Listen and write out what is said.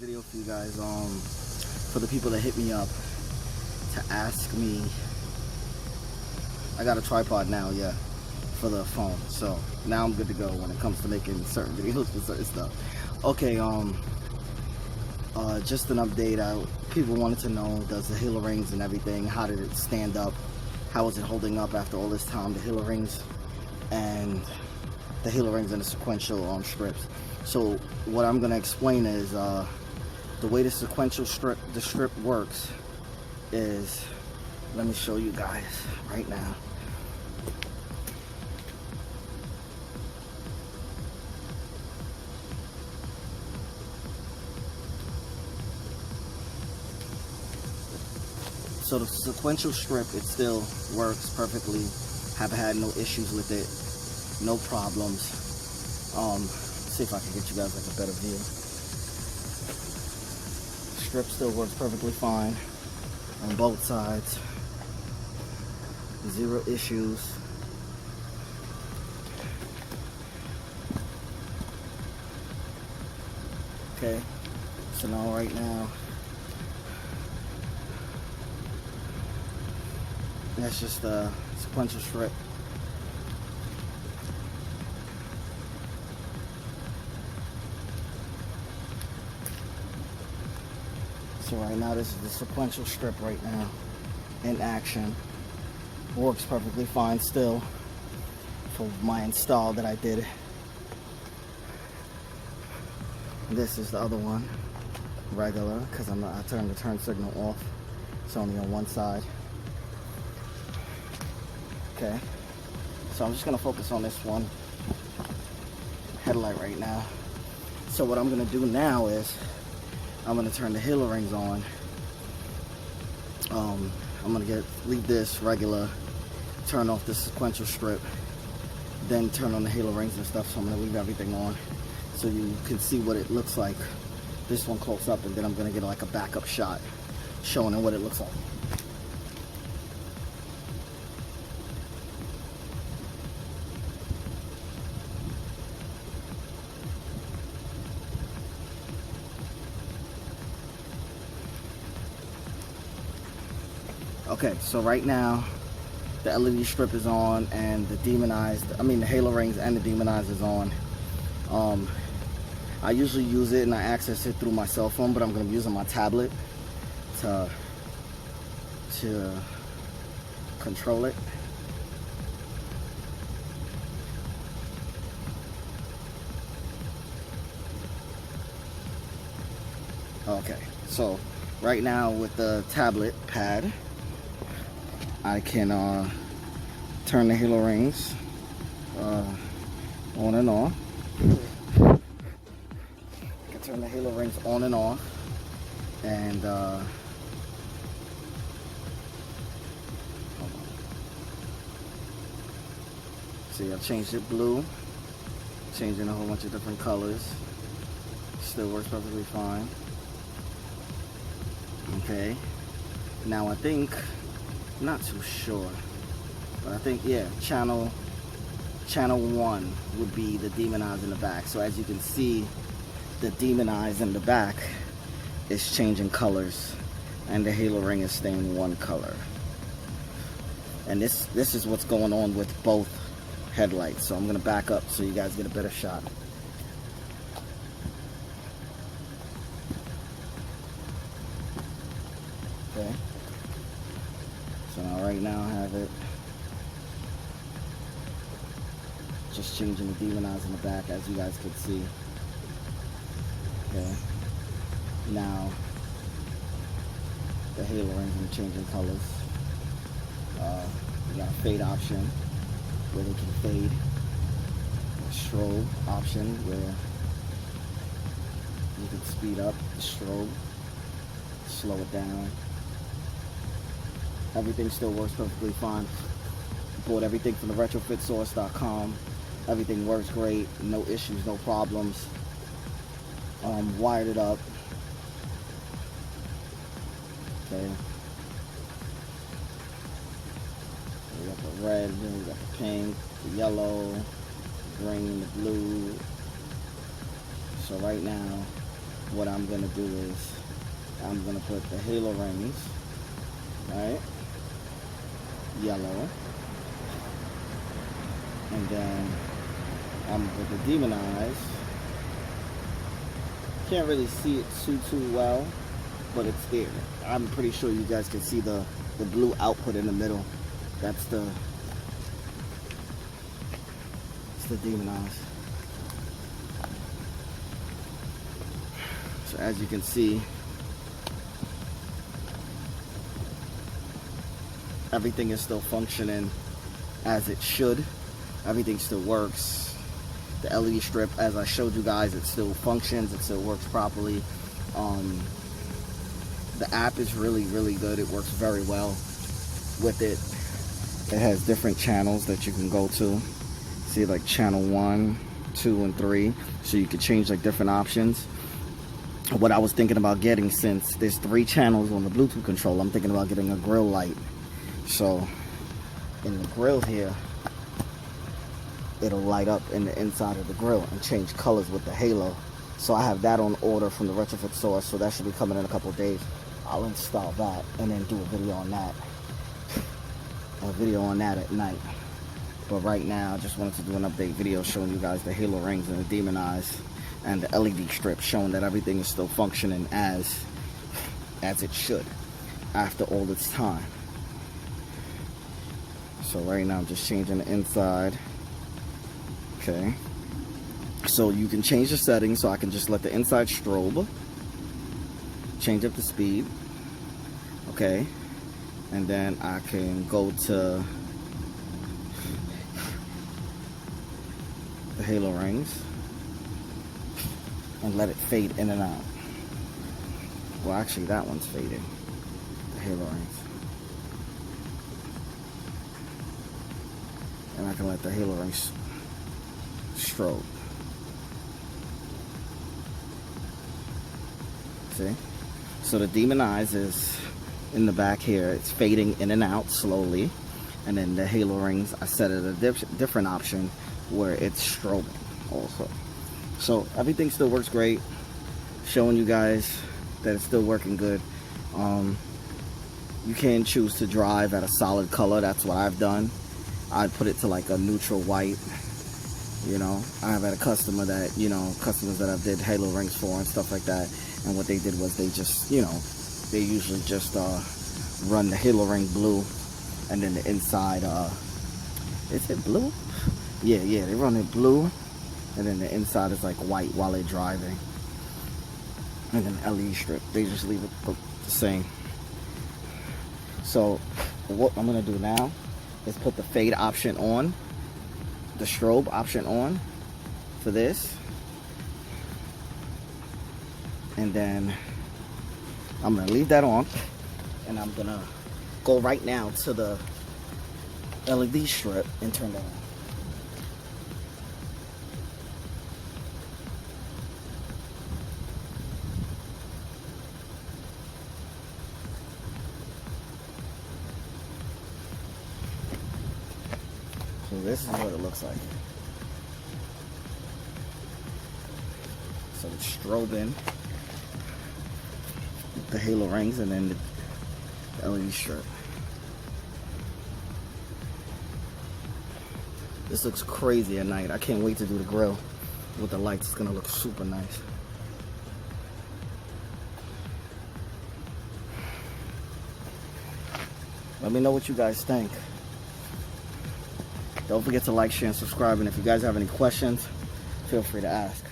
video for you guys, for the people that hit me up to ask me. I got a tripod now, yeah, for the phone, so now I'm good to go when it comes to making certain videos for certain stuff. Okay, just an update. People wanted to know, does the Halo rings and everything, how did it stand up? How is it holding up after all this time? The Halo rings and the sequential strips. So what I'm going to explain is the way the sequential strip works is, let me show you guys right now. So the sequential strip, it still works perfectly. Haven't had no issues with it, no problems. See if I can get you guys like a better view. Strip still works perfectly fine on both sides. Zero issues. Okay, so now right now, that's just a sequential strip. So right now, this is the sequential strip right now in action. Works perfectly fine still for my install that I did. This is the other one, regular, because I turned the turn signal off. It's only on one side. Okay, so I'm just gonna focus on this one headlight right now. So what I'm gonna do now is I'm gonna turn the Halo rings on. I'm gonna leave this regular, turn off the sequential strip, then turn on the Halo rings and stuff. So I'm gonna leave everything on so you can see what it looks like. This one close up, and then I'm gonna get like a backup shot showing it what it looks like. Okay, so right now the LED strip is on and the Halo rings and the demonized is on. I usually use it and I access it through my cell phone, but I'm going to be using my tablet to control it. Okay, so right now with the tablet pad, I can turn the Halo rings on and off. I can turn the Halo rings on and off, and hold on. See, I've changed it blue, changing a whole bunch of different colors. Still works perfectly fine. Okay, now I think, not too sure, but I think, yeah, channel 1 would be the demonized in the back. So as you can see, the demonized in the back is changing colors and the Halo ring is staying one color. And this is what's going on with both headlights. So I'm gonna back up so you guys get a better shot. Okay, so now right now I have it just changing the demonized in the back, as you guys could see. Okay, now the Halo rings are changing colors. You got a fade option where they can fade, a strobe option where you can speed up the strobe, slow it down. Everything still works perfectly fine. Bought everything from the retrofitsource.com. Everything works great, no issues, no problems. Wired it up. Okay. We got the red, then we got the pink, the yellow, the green, the blue. So right now, what I'm gonna do is I'm gonna put the halo rings, right, yellow, and then I'm gonna put the demon eyes. Can't really see it too well, but it's there. I'm pretty sure you guys can see the blue output in the middle. That's the demon eyes. So as you can see, everything is still functioning as it should. Everything still works. The LED strip, as I showed you guys, it still functions, it still works properly. The app is really good. It works very well with it. It has different channels that you can go to. See, like channel 1, 2, and 3. So you can change like different options. What I was thinking about getting, since there's 3 channels on the Bluetooth controller, I'm thinking about getting a grill light. So in the grill here, it'll light up in the inside of the grill and change colors with the halo. So I have that on order from the retrofit source, so that should be coming in a couple of days. I'll install that and then do a video on that. At night. But right now, I just wanted to do an update video showing you guys the halo rings and the demon eyes and the LED strip, showing that everything is still functioning as it should after all this time. So right now I'm just changing the inside. Okay, so you can change the settings, so I can just let the inside strobe, change up the speed, okay, and then I can go to the halo rings and let it fade in and out. Well, actually that one's fading, the halo rings. And I can let the halo rings strobe. See? So the demon eyes is in the back here. It's fading in and out slowly. And then the halo rings, I set it a different option where it's strobing also. So everything still works great. Showing you guys that it's still working good. You can choose to drive at a solid color. That's what I've done. I put it to like a neutral white. You know, I've had a customer that, customers that I've did halo rings for and stuff like that, and what they did was they just, they usually just run the halo ring blue, and then the inside, is it blue? Yeah, they run it blue, and then the inside is like white while they're driving, and then LED strip, they just leave it the same. So what I'm gonna do now is put the fade option on, the strobe option on for this, and then I'm gonna leave that on, and I'm gonna go right now to the LED strip and turn that on. So this is what it looks like. So it's strobing the halo rings and then the LED strip. This looks crazy at night. I can't wait to do the grill with the lights. It's gonna look super nice. Let me know what you guys think. Don't forget to like, share, and subscribe. And if you guys have any questions, feel free to ask.